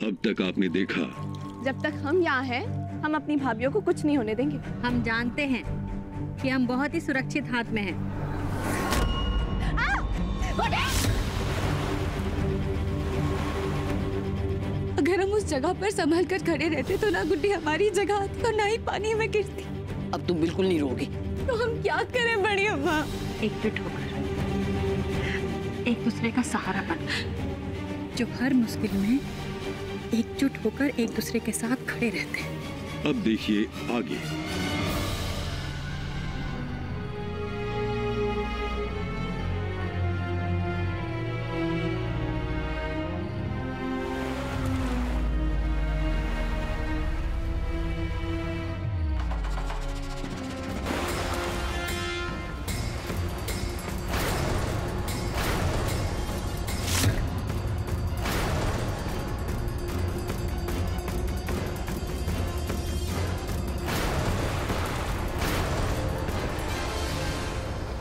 अब तक आपने देखा, जब तक हम यहाँ हैं, हम अपनी भाभीयों को कुछ नहीं होने देंगे। हम जानते हैं कि हम बहुत ही सुरक्षित हाथ में हैं। अगर हम उस जगह पर संभल कर खड़े रहते तो ना गुड्डी हमारी जगह आती और ना ही पानी में गिरती। अब तुम बिल्कुल नहीं रोगी। तो हम क्या करें बड़ी अम्मा? एकजुट होकर एक दूसरे का सहारा बन, जो हर मुश्किल में एकजुट होकर एक दूसरे के साथ खड़े रहते हैं। अब देखिए आगे।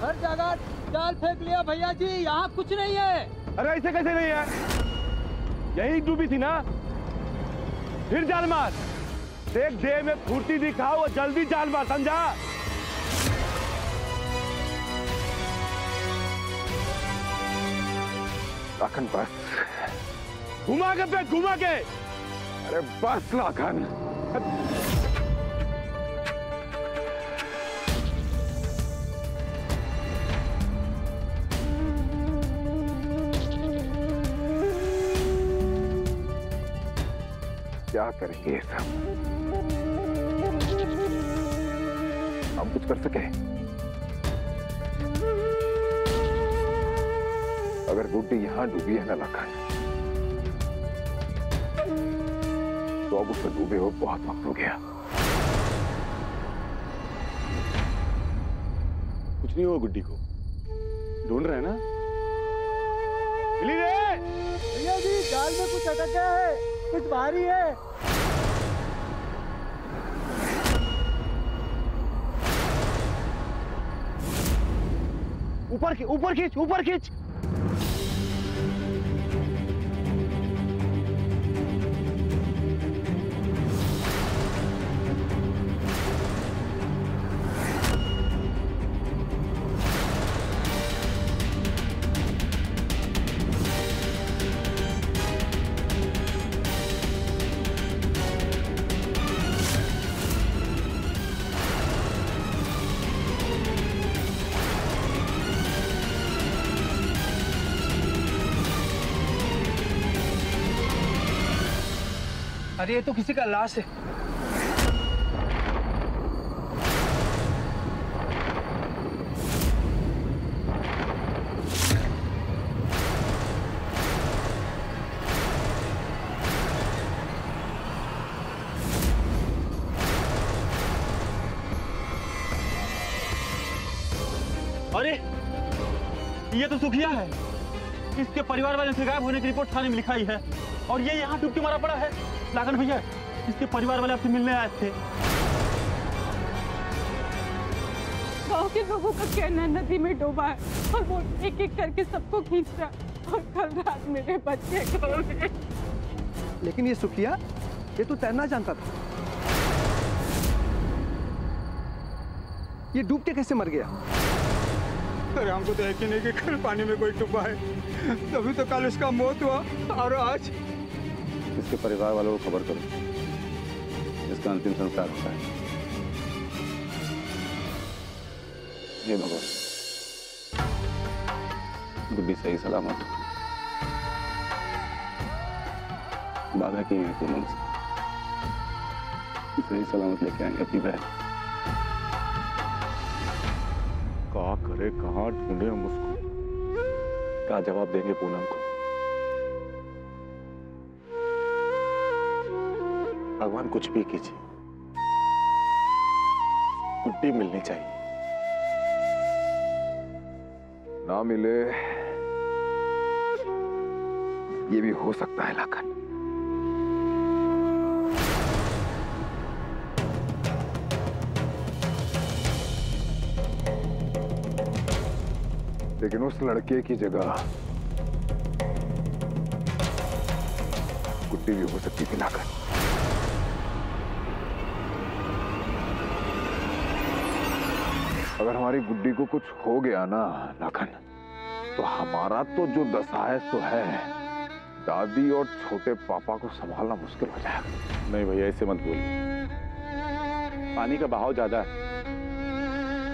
हर जगह जाल फेंक लिया भैया जी, यहाँ कुछ नहीं है। अरे ऐसे कैसे नहीं है? यही डूबी थी ना, फिर जाल मार। देख देह में फुर्ती दिखाओ और जल्दी जाल मार, समझा? लाखन बस, घुमा के पे घुमा के। अरे बस लाखन। क्या करेंगे ये सब? हम कुछ कर सके? अगर गुड्डी यहां डूबी है ना लाखन, तो अब उससे डूबे हो बहुत वक्त हो गया। कुछ नहीं हुआ गुड्डी को, ढूंढ रहे हैं ना? मिली रे भैया जी, जाल में कुछ अटक गया है, कुछ भारी है। ऊपर खींच, ऊपर खींच। अरे ये तो किसी का लाश है। अरे ये तो सुखिया है। इसके परिवार वाले से गायब होने की रिपोर्ट थाने में लिखाई है और ये यहाँ डुबकी मारा पड़ा है। लाखन भैया, इसके परिवार वाले आपसे मिलने आए थे। गांव के लोगों का कहना नदी में डूबा है और वो एक एक करके सबको खींच रहा है और कल रात मेरे बच्चे को। लेकिन ये सुखिया, ये तो तैरना जानता था। ये डूब के कैसे मर गया? अरे हमको तो यकीन नहीं कि कल पानी में कोई डूबा है, तभी तो कल इसका मौत हुआ और आज। इसके परिवार वालों को खबर करो, इसका अंतिम संस्कार होता है। हे भगवान, गुड्डी सही सलामत हो। बाधा की है तुम हमसे, सही सलामत लेके आएंगे अपनी बहन। कहाँ करे, कहाँ ढूंढे हम उसको? क्या जवाब देंगे पूनम को? भगवान कुछ भी कीजिए, गुड्डी मिलनी चाहिए। ना मिले ये भी हो सकता है लाखन। लेकिन उस लड़के की जगह गुड्डी भी हो सकती थी लाखन। अगर हमारी गुड्डी को कुछ हो गया ना लाखन, तो हमारा तो जो दशा है सो है, दादी और छोटे पापा को संभालना मुश्किल हो जाएगा। नहीं भैया, ऐसे मत बोलिए। पानी का बहाव ज्यादा है,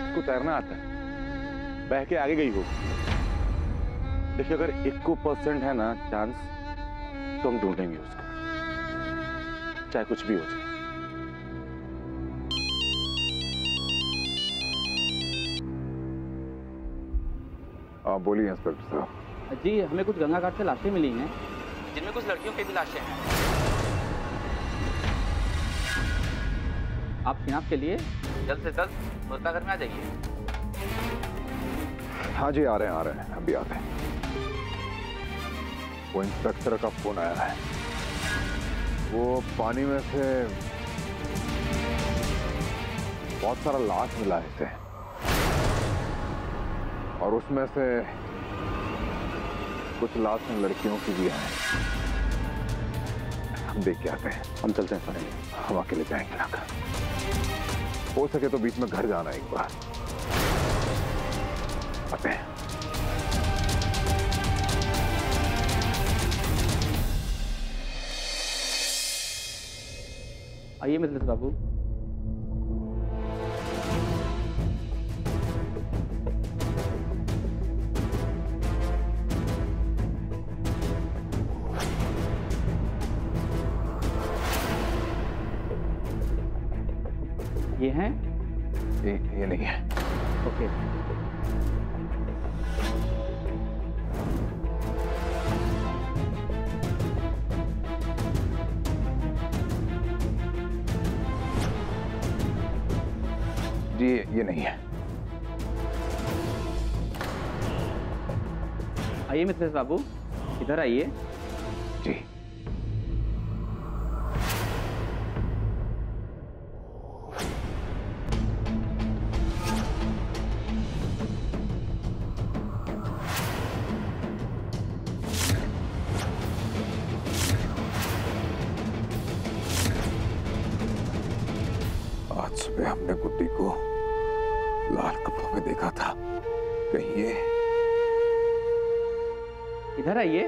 उसको तैरना आता है, बह के आगे गई हो। देखिए, अगर 1% है ना चांस, तो हम ढूंढेंगे उसको, चाहे कुछ भी हो जाए। आप बोलिए इंस्पेक्टर साहब। जी, हमें कुछ गंगा घाट से लाशें मिली हैं, जिनमें कुछ लड़कियों की भी लाशें हैं। आप शिनाख्त के लिए जल्द से जल्द मुर्दाघर में आ जाइए। हाँ जी, आ रहे हैं, अभी आते हैं। वो इंस्पेक्टर का फोन आया है, वो पानी में से बहुत सारा लाश मिला है इसे, और उसमें से कुछ लाशें लड़कियों की भी हैं। हम देख के आते हैं। हम चलते हैं सर। हम अकेले जाएंगे लाखन, हो सके तो बीच में घर जाना एक बार। आते हैं। आइए मिसेस बाबू। ये हैं? ये नहीं है। ओके। जी, ये नहीं है। आइए मिसेस बाबू, इधर आइए। जी। आज सुबह हमने गुड्डी को लाल कपड़ों में देखा था, कहीं ये? इधर आइए।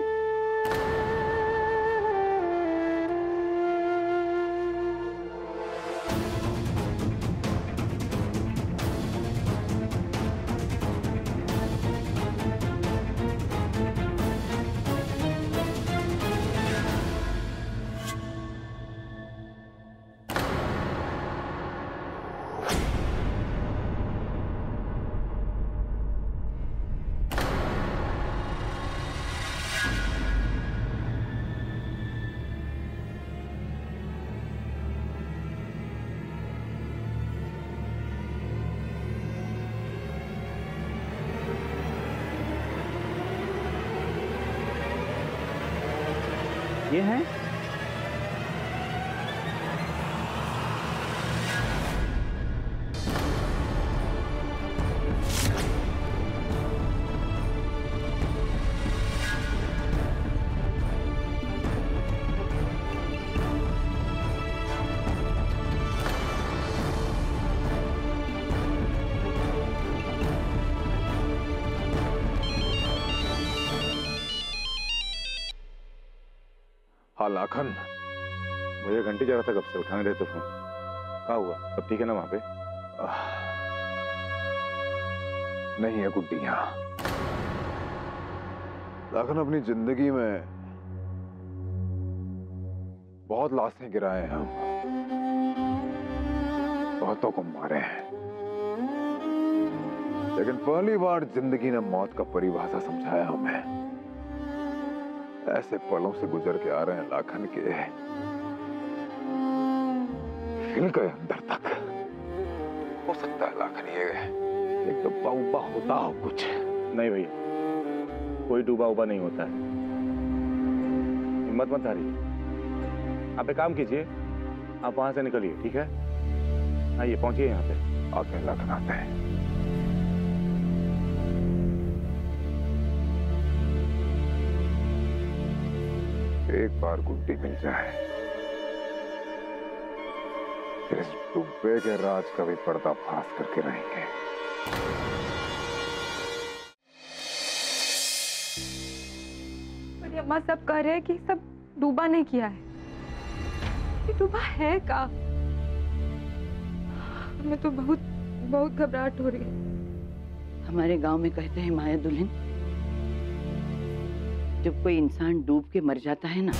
ये हैं? हाँ लाखन, मुझे घंटी जा रहा था, कब से उठाने रहे थे फोन। क्या हुआ, सब ठीक है ना वहां पे? नहीं है गुड्डी यहाँ। लाखन, अपनी जिंदगी में बहुत लाशें गिराए हैं हम, बहुतों को मारे हैं, लेकिन पहली बार जिंदगी ने मौत का परिभाषा समझाया हमें। ऐसे पलों से गुजर के आ रहे हैं लाखन के हिल गए अंदर तक। हो सकता है लाखन ये एक डब्बा उब्बा होता हो कुछ। नहीं भैया, कोई डूबा उबा नहीं होता है, हिम्मत मत हारिए। आप एक काम कीजिए, आप वहां से निकलिए, ठीक है? आइए, पहुंचिए यहाँ पे। आते लाखन, आते हैं। एक बार गुड्डी मिल जाए, फिर इस डुब्बे के राज का भी पर्दाफाश करके रहेंगे। पर अम्मा सब कह रहे हैं कि सब डूबा ने किया है। ये डूबा है का? हमें तो बहुत बहुत घबराहट हो रही है। हमारे गांव में कहते हैं माया दुल्हन, जब कोई इंसान डूब के मर जाता है ना,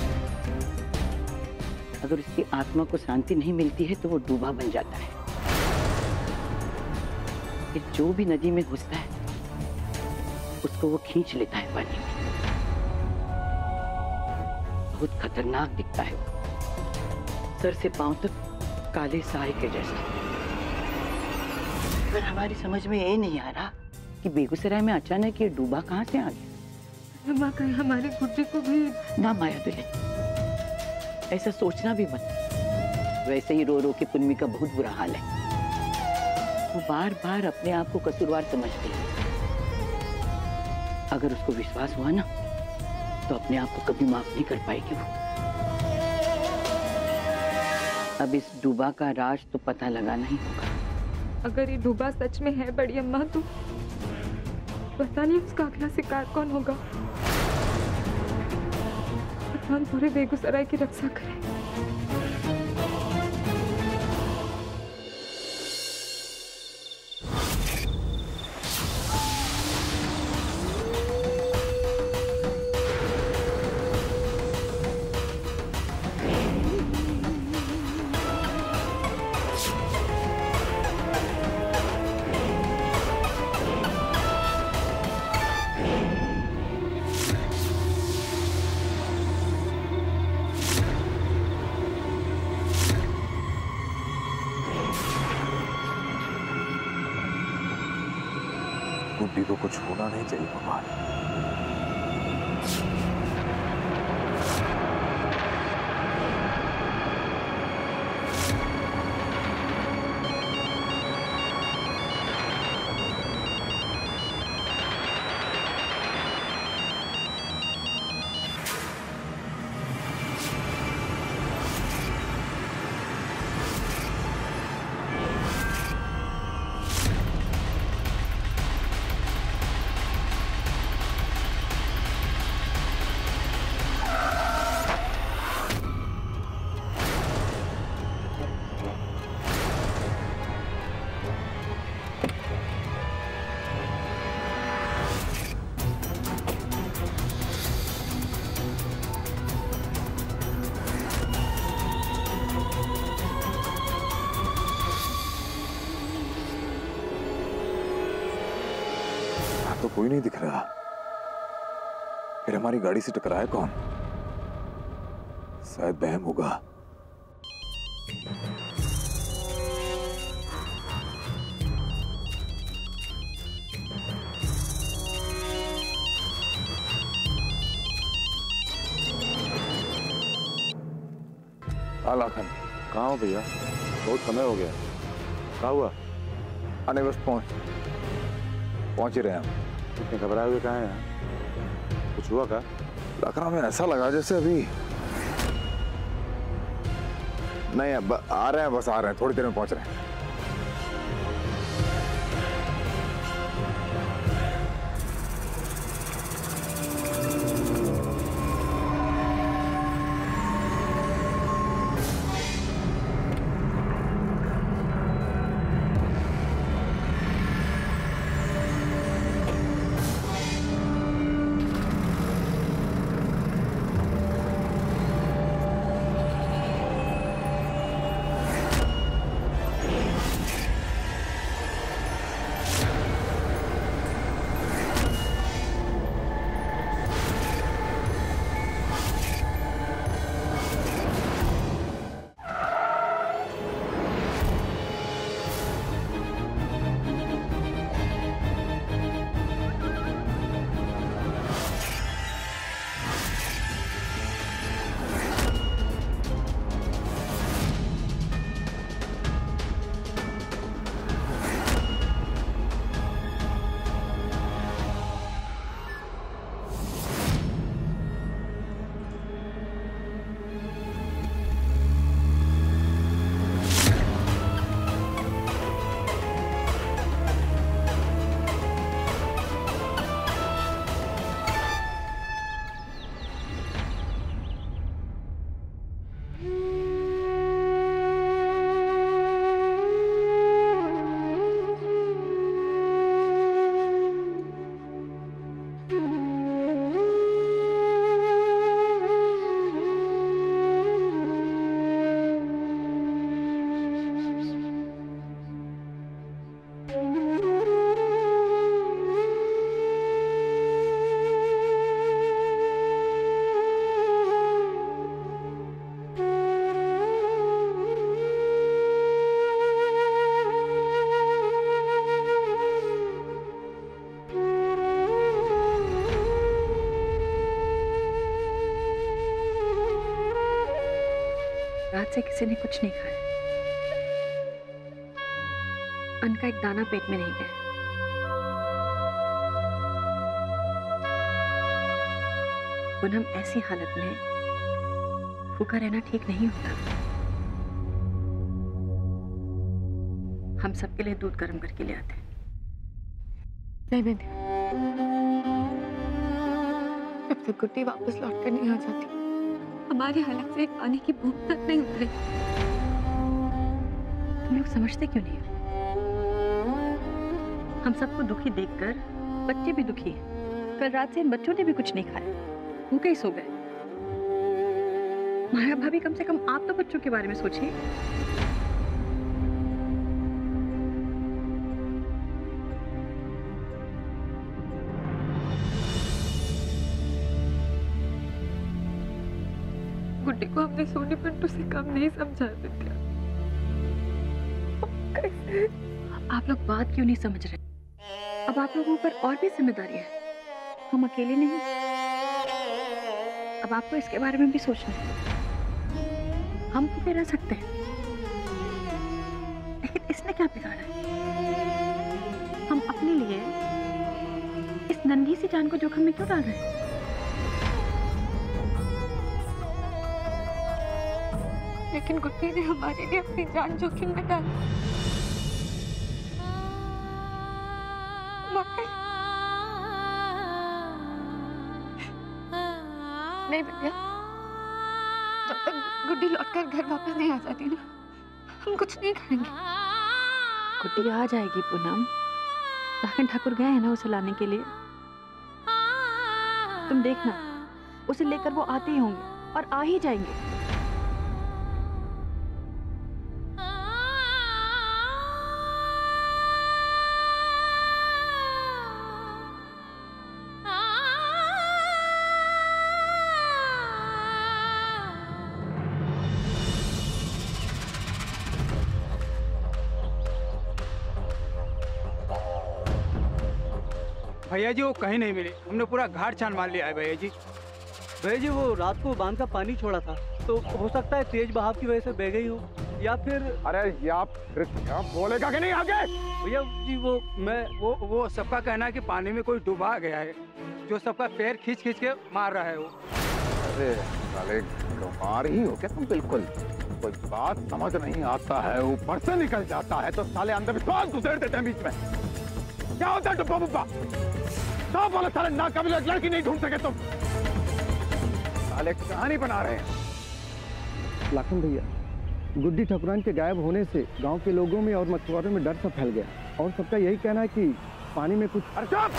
अगर उसकी आत्मा को शांति नहीं मिलती है तो वो डूबा बन जाता है। कि जो भी नदी में घुसता है उसको वो खींच लेता है पानी में। बहुत खतरनाक दिखता है वो, सर से पांव तक काले साए के जैसा। पर हमारी समझ में ये नहीं आ रहा कि बेगूसराय में अचानक ये डूबा कहाँ से आ गया। अम्मा कहीं हमारी गुड्डी को भी ना माया दुल्हन, ऐसा सोचना भी मत। वैसे ही रो रो के पुन्नी का बहुत बुरा हाल है। वो बार बार अपने आप को कसूरवार समझती है। अगर उसको विश्वास हुआ ना तो अपने आप को कभी माफ नहीं कर पाएगी वो। अब इस डूबा का राज तो पता लगाना ही होगा। अगर ये डूबा सच में है बड़ी अम्मा तो पता नहीं उसका अगला शिकार कौन होगा। भगवान पूरे बेगूसराय की रक्षा करे। गुड्डी को कुछ होना नहीं चाहिए भगवान। तो कोई नहीं दिख रहा। फिर हमारी गाड़ी से टकराया कौन? शायद बहम होगा। लाखन कहाँ हो भैया? बहुत समय हो गया। क्या हुआ? आने बस पहुंच ही रहे हैं हम। इतने घबराए हुए कहाँ हैं? कुछ हुआ क्या? लखनऊ में ऐसा लगा जैसे अभी नहीं। अब आ रहे हैं, बस आ रहे हैं, थोड़ी देर में पहुंच रहे हैं। रात से किसी ने कुछ नहीं खाया। अन्न का एक दाना पेट में नहीं गया। पूनम, ऐसी हालत में भूखा रहना ठीक नहीं होता। हम सबके लिए दूध गर्म करके ले आते हैं। नहीं बेटी, जब तक गुड्डी वापस लौट कर नहीं आ जाती, हमारे हलक से एक पानी की बूंद तक नहीं उतरे। तुम लोग समझते क्यों नहीं? हम सबको दुखी देखकर बच्चे भी दुखी हैं। कल रात से इन बच्चों ने भी कुछ नहीं खाया, भूखे ही सो गए। माया भाभी, कम से कम आप तो बच्चों के बारे में सोचिए। गुड्डी को हमने सोनी पिंटू से कम नहीं समझा दिया। कैसे? आप लोग बात क्यों नहीं समझ रहे? अब आप लोगों पर और भी जिम्मेदारी है, हम अकेले नहीं। अब आपको इसके बारे में भी सोचना है। हम भूखे रह सकते हैं, लेकिन इसने क्या बिगाड़ा है? हम अपने लिए इस नन्ही सी जान को जोखिम में क्यों डाल रहे हैं? लेकिन गुड्डी ने हमारे लिए अपनी जान जोखिम में डाली। नहीं भैया, जब तक गुड्डी लौटकर घर वापस नहीं आ जाती ना, हम कुछ नहीं खाएंगे। गुड्डी आ जाएगी पूनम। लाखन ठाकुर गए हैं ना उसे लाने के लिए। तुम देखना, उसे लेकर वो आते ही होंगे और आ ही जाएंगे। भैया जी वो कहीं नहीं मिली। हमने पूरा घाट छान मार लिया है भैया जी। भैया जी वो रात को बांध का पानी छोड़ा था, तो हो सकता है तेज बहाव की वजह से बह गई हो, या फिर अरे या फिर क्या बोलेगा कि नहीं आगे? भैया जी वो सबका कहना है कि पानी में कोई डुबा गया है, जो सबका पैर खींच खींच के मार रहा है वो। अरे साले गंवार ही हो क्या तुम? बिल्कुल कोई बात समझ नहीं आता है, ऊपर से निकल जाता है तो साले अंधविश्वास घुसेड़ देते हैं बीच में। क्या होता है डुब्बा बुब्बा? तो बोलो साले नाकाबिल लड़की नहीं ढूंढ सके तुम। साले कहानी बना रहे हैं। लाखन भैया, गुड्डी ठकुरान के गायब होने से गांव के लोगों में और मछुआरों में डर सा फैल गया, और सबका यही कहना है कि पानी में कुछ। अरे चुप!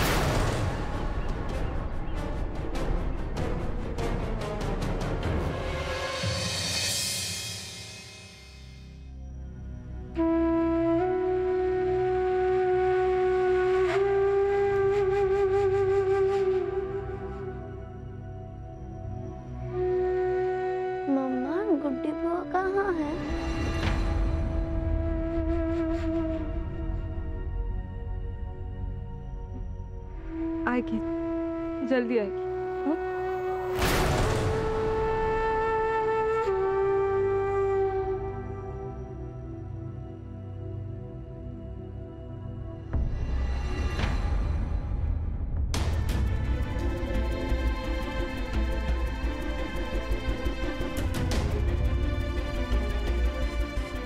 गुड्डी बुआ कहाँ है? आएगी, जल्दी आएगी।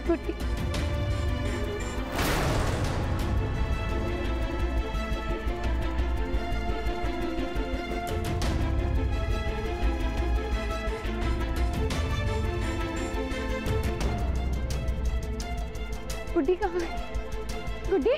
गुड्डी, गुड्डी कहाँ है? गुड्डी?